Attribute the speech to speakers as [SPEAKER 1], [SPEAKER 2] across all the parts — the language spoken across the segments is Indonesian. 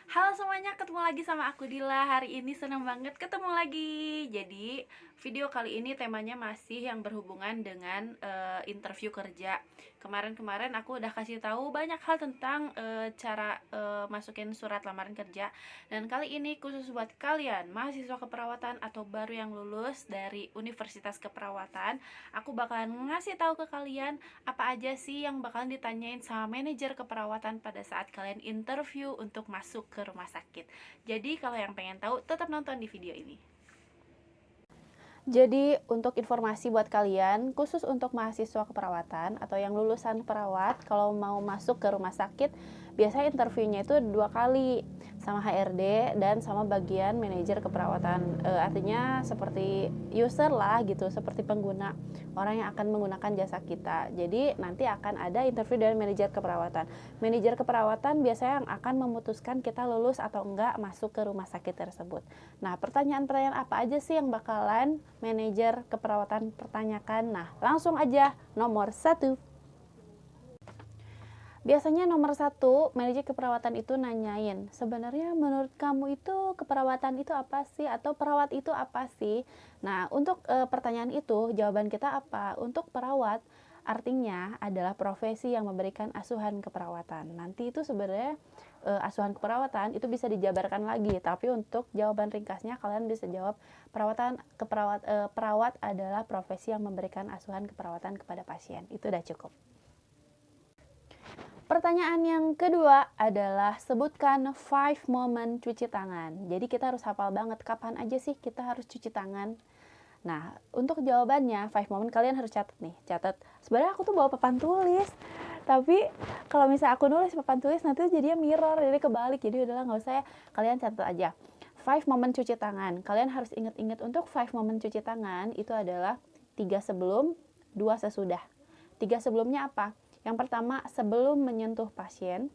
[SPEAKER 1] Halo semuanya, ketemu lagi sama aku Dila. Hari ini senang banget ketemu lagi. Jadi, video kali ini temanya masih yang berhubungan dengan interview kerja. Kemarin-kemarin aku udah kasih tahu banyak hal tentang cara masukin surat lamaran kerja. Dan kali ini khusus buat kalian mahasiswa keperawatan atau baru yang lulus dari Universitas Keperawatan, aku bakalan ngasih tahu ke kalian apa aja sih yang bakalan ditanyain sama manajer keperawatan pada saat kalian interview untuk masuk ke rumah sakit. Jadi kalau yang pengen tahu tetap nonton di video ini. Jadi untuk informasi buat kalian, khusus untuk mahasiswa keperawatan atau yang lulusan perawat, kalau mau masuk ke rumah sakit, biasanya interviewnya itu 2 kali, sama HRD dan sama bagian manajer keperawatan. Artinya seperti user lah gitu, seperti pengguna, orang yang akan menggunakan jasa kita. Jadi nanti akan ada interview dengan manajer keperawatan. Manajer keperawatan biasanya yang akan memutuskan kita lulus atau enggak masuk ke rumah sakit tersebut. Nah, pertanyaan-pertanyaan apa aja sih yang bakalan manajer keperawatan pertanyakan? Nah, langsung aja nomor 1. Biasanya nomor 1, manajer keperawatan itu nanyain, sebenarnya menurut kamu itu keperawatan itu apa sih? Atau perawat itu apa sih? Nah, untuk pertanyaan itu, jawaban kita apa? Untuk perawat, artinya adalah profesi yang memberikan asuhan keperawatan. Nanti itu sebenarnya asuhan keperawatan itu bisa dijabarkan lagi, tapi untuk jawaban ringkasnya kalian bisa jawab perawat adalah profesi yang memberikan asuhan keperawatan kepada pasien. Itu udah cukup. Pertanyaan yang kedua adalah sebutkan 5 moment cuci tangan. Jadi kita harus hafal banget kapan aja sih kita harus cuci tangan. Nah, untuk jawabannya 5 moment kalian harus catat nih. Catat. Sebenarnya aku tuh bawa papan tulis. Tapi kalau misalnya aku nulis papan tulis nanti jadinya mirror, jadi kebalik. Jadi udahlah nggak usah ya. Kalian catat aja. 5 moment cuci tangan. Kalian harus ingat-ingat untuk 5 moment cuci tangan itu adalah 3 sebelum, 2 sesudah. 3 sebelumnya apa? Yang pertama, sebelum menyentuh pasien.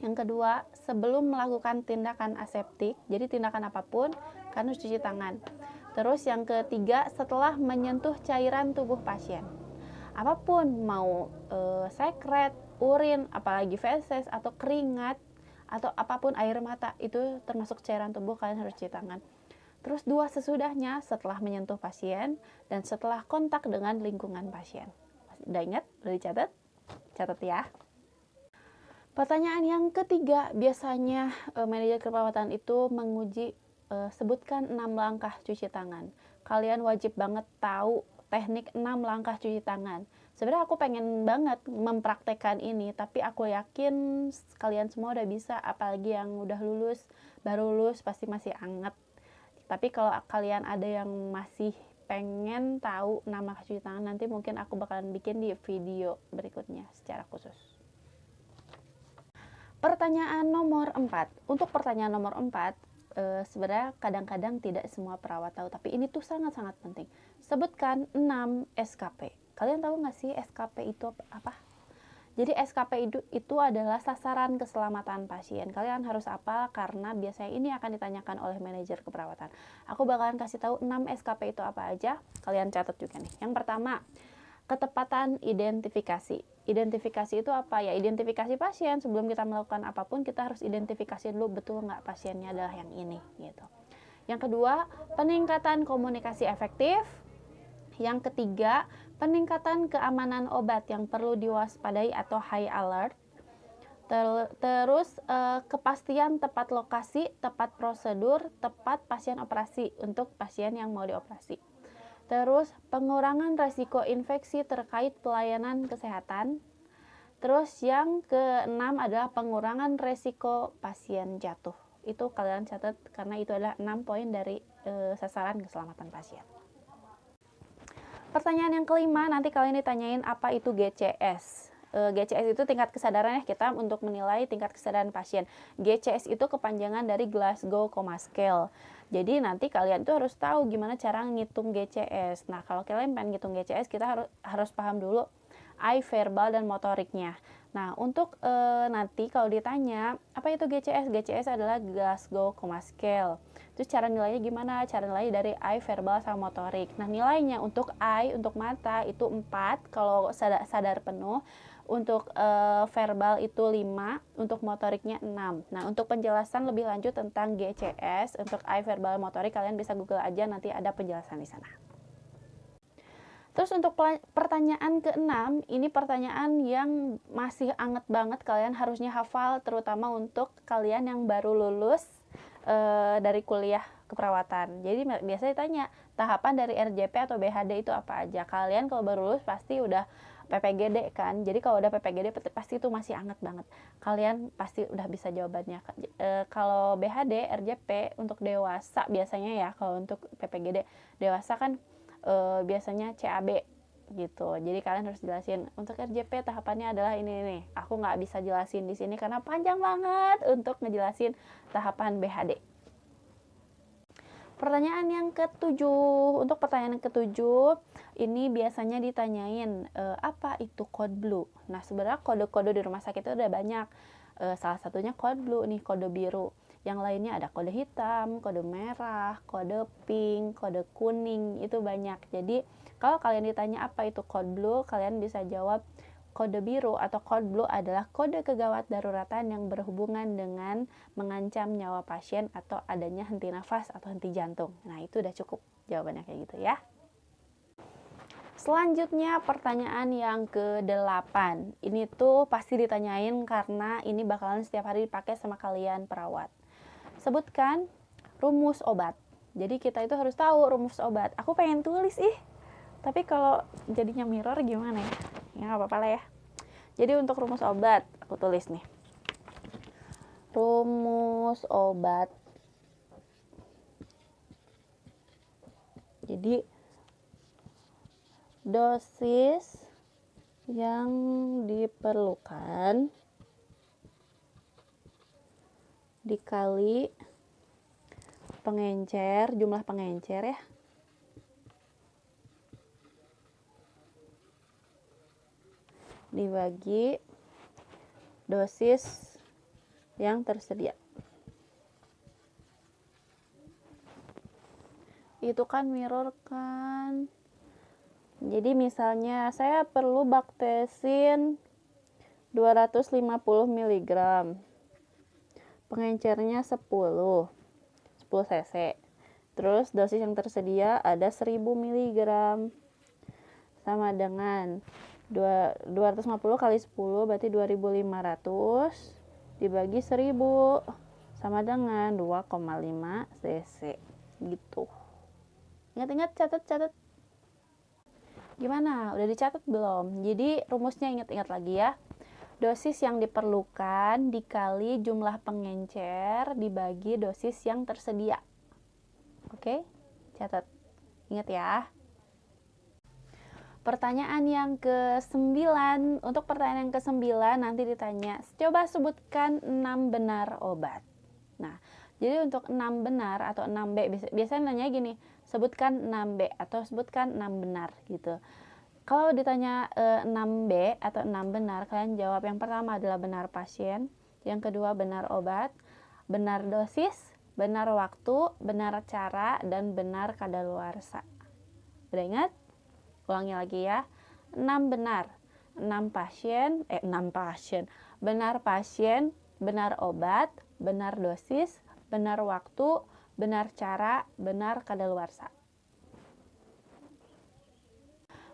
[SPEAKER 1] Yang kedua, sebelum melakukan tindakan aseptik, jadi tindakan apapun, kan harus cuci tangan. Terus yang ketiga, setelah menyentuh cairan tubuh pasien. Apapun, mau sekret, urin, apalagi feses, atau keringat, atau apapun air mata, itu termasuk cairan tubuh, kalian harus cuci tangan. Terus 2 sesudahnya, setelah menyentuh pasien, dan setelah kontak dengan lingkungan pasien. Udah ingat? Udah dicatat? Catat ya. Pertanyaan yang ketiga, biasanya manajer keperawatan itu menguji sebutkan 6 langkah cuci tangan. Kalian wajib banget tahu teknik 6 langkah cuci tangan. Sebenarnya aku pengen banget mempraktekkan ini, tapi aku yakin kalian semua udah bisa, apalagi yang udah lulus, baru lulus pasti masih anget. Tapi kalau kalian ada yang masih pengen tahu nama cuci tangan, nanti mungkin aku bakalan bikin di video berikutnya secara khusus. Pertanyaan nomor 4. Untuk pertanyaan nomor 4, sebenarnya kadang-kadang tidak semua perawat tahu, tapi ini tuh sangat-sangat penting. Sebutkan 6 SKP. Kalian tahu nggak sih SKP itu apa? Jadi SKP itu adalah sasaran keselamatan pasien. Kalian harus apa? Karena biasanya ini akan ditanyakan oleh manajer keperawatan. Aku bakalan kasih tahu 6 SKP itu apa aja. Kalian catat juga nih. Yang pertama, ketepatan identifikasi. Identifikasi itu apa ya? Identifikasi pasien. Sebelum kita melakukan apapun, kita harus identifikasi dulu betul nggak pasiennya adalah yang ini gitu. Yang kedua, peningkatan komunikasi efektif. Yang ketiga, peningkatan keamanan obat yang perlu diwaspadai atau high alert. Terus kepastian tepat lokasi, tepat prosedur, tepat pasien operasi untuk pasien yang mau dioperasi. Terus pengurangan risiko infeksi terkait pelayanan kesehatan. Terus yang keenam adalah pengurangan risiko pasien jatuh. Itu kalian catat karena itu adalah 6 poin dari sasaran keselamatan pasien. Pertanyaan yang kelima, nanti kalian ditanyain apa itu GCS. GCS itu tingkat kesadaran ya, kita untuk menilai tingkat kesadaran pasien. GCS itu kepanjangan dari Glasgow Coma Scale. Jadi nanti kalian tuh harus tahu gimana cara ngitung GCS. Nah, kalau kalian pengen ngitung GCS, kita harus paham dulu eye, verbal, dan motoriknya. Nah, untuk nanti kalau ditanya, apa itu GCS? GCS adalah Glasgow Coma Scale. Terus cara nilainya gimana? Cara nilai dari eye, verbal, sama motorik. Nah, nilainya untuk eye, untuk mata itu 4 kalau sadar penuh. untuk verbal itu 5, untuk motoriknya 6. Nah, untuk penjelasan lebih lanjut tentang GCS, untuk I verbal motorik kalian bisa Google aja, nanti ada penjelasan di sana. Terus untuk pertanyaan ke-6, ini pertanyaan yang masih anget banget, kalian harusnya hafal, terutama untuk kalian yang baru lulus dari kuliah keperawatan. Jadi biasanya ditanya, tahapan dari RJP atau BHD itu apa aja? Kalian kalau baru lulus pasti udah PPGD kan, jadi kalau udah PPGD pasti itu masih anget banget. Kalian pasti udah bisa jawabannya. Kalau BHD, RJP untuk dewasa biasanya ya, kalau untuk PPGD dewasa kan biasanya CAB gitu. Jadi kalian harus jelasin untuk RJP tahapannya adalah ini nih. Aku nggak bisa jelasin di sini karena panjang banget untuk ngejelasin tahapan BHD. Pertanyaan yang ke-7, untuk pertanyaan yang ke-7 ini biasanya ditanyain apa itu code blue. Nah, sebenarnya kode-kode di rumah sakit itu udah banyak. Salah satunya code blue nih, kode biru. Yang lainnya ada kode hitam, kode merah, kode pink, kode kuning, itu banyak. Jadi kalau kalian ditanya apa itu code blue, kalian bisa jawab kode biru atau code blue adalah kode kegawat daruratan yang berhubungan dengan mengancam nyawa pasien atau adanya henti nafas atau henti jantung. Nah, itu udah cukup jawabannya kayak gitu ya. Selanjutnya pertanyaan yang ke-8. Ini tuh pasti ditanyain karena ini bakalan setiap hari dipakai sama kalian perawat. Sebutkan rumus obat. Jadi kita itu harus tahu rumus obat. Aku pengen tulis tapi kalau jadinya mirror gimana ya? Ya nggak apa-apa lah ya. Jadi untuk rumus obat, aku tulis nih. Rumus obat. Jadi dosis yang diperlukan dikali pengencer, jumlah pengencer ya, dibagi dosis yang tersedia. Itu kan mirror kan. Jadi misalnya saya perlu baktesin 250 mg. Pengencernya 10 cc. Terus dosis yang tersedia ada 1000 mg. Sama dengan 250 kali 10 berarti 2500 dibagi 1000 sama dengan 2,5 cc gitu. Ingat-ingat, catat. Gimana? Udah dicatat belum? Jadi rumusnya ingat-ingat lagi ya. Dosis yang diperlukan dikali jumlah pengencer dibagi dosis yang tersedia. Oke? Catat. Ingat ya. Pertanyaan yang ke-9. Untuk pertanyaan yang ke-9 nanti ditanya, coba sebutkan 6 benar obat. Nah, jadi untuk 6 benar atau 6B, biasanya nanya gini, sebutkan 6B atau sebutkan 6 benar gitu. Kalau ditanya 6B atau 6 benar, kalian jawab yang pertama adalah benar pasien, yang kedua benar obat, benar dosis, benar waktu, benar cara, dan benar kadaluarsa. Udah ingat? Ulangi lagi ya. 6 benar, 6 pasien, benar pasien, benar obat, benar dosis, benar waktu, benar cara, benar kadaluarsa.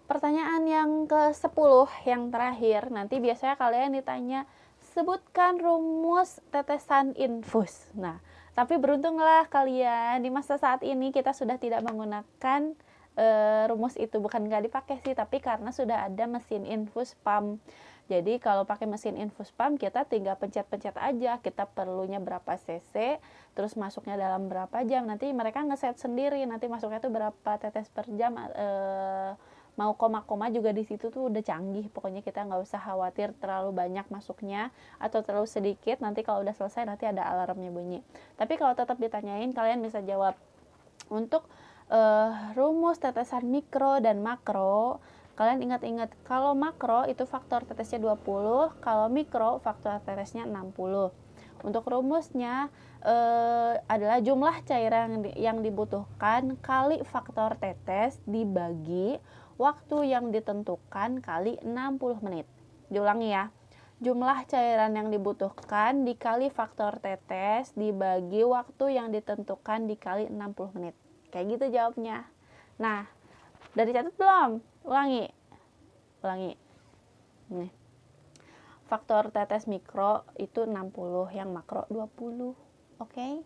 [SPEAKER 1] Pertanyaan yang ke-10 yang terakhir, nanti biasanya kalian ditanya sebutkan rumus tetesan infus. Nah, tapi beruntunglah kalian di masa saat ini kita sudah tidak menggunakan rumus itu, bukan nggak dipakai sih, tapi karena sudah ada mesin infus pump. Jadi kalau pakai mesin infus pump kita tinggal pencet-pencet aja kita perlunya berapa cc, terus masuknya dalam berapa jam. Nanti mereka ngeset sendiri, nanti masuknya tuh berapa tetes per jam, mau koma-koma juga di situ tuh udah canggih. Pokoknya kita nggak usah khawatir terlalu banyak masuknya atau terlalu sedikit. Nanti kalau udah selesai nanti ada alarmnya bunyi. Tapi kalau tetap ditanyain kalian bisa jawab. Untuk rumus tetesan mikro dan makro, kalian ingat-ingat kalau makro itu faktor tetesnya 20, kalau mikro faktor tetesnya 60. Untuk rumusnya adalah jumlah cairan yang dibutuhkan kali faktor tetes dibagi waktu yang ditentukan kali 60 menit. Diulangi ya. Jumlah cairan yang dibutuhkan dikali faktor tetes dibagi waktu yang ditentukan dikali 60 menit. Kayak gitu jawabnya. Nah, udah dicatat belum? Ulangi. Nih. Faktor tetes mikro itu 60, yang makro 20. Oke?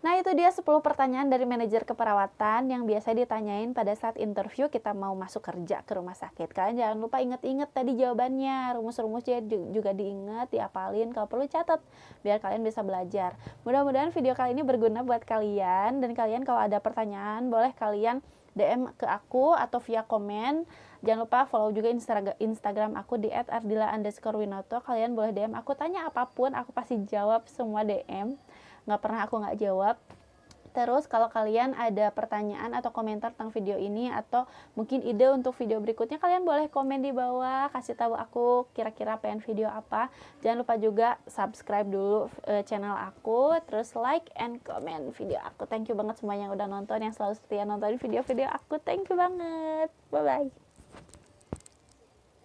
[SPEAKER 1] Nah, itu dia 10 pertanyaan dari manajer keperawatan yang biasa ditanyain pada saat interview kita mau masuk kerja ke rumah sakit. Kalian jangan lupa inget-inget tadi jawabannya, rumus-rumusnya juga diinget, diapalin, kalau perlu catat biar kalian bisa belajar. Mudah-mudahan video kali ini berguna buat kalian, dan kalian kalau ada pertanyaan boleh kalian DM ke aku atau via komen. Jangan lupa follow juga Instagram aku di @ardila_winoto. Kalian boleh DM aku, tanya apapun, aku pasti jawab semua DM. Nggak pernah aku nggak jawab. Terus kalau kalian ada pertanyaan atau komentar tentang video ini atau mungkin ide untuk video berikutnya, kalian boleh komen di bawah, kasih tahu aku kira-kira pengen video apa. Jangan lupa juga subscribe dulu channel aku, terus like and comment video aku. Thank you banget semuanya yang udah nonton, yang selalu setia nonton video-video aku. Thank you banget. Bye bye.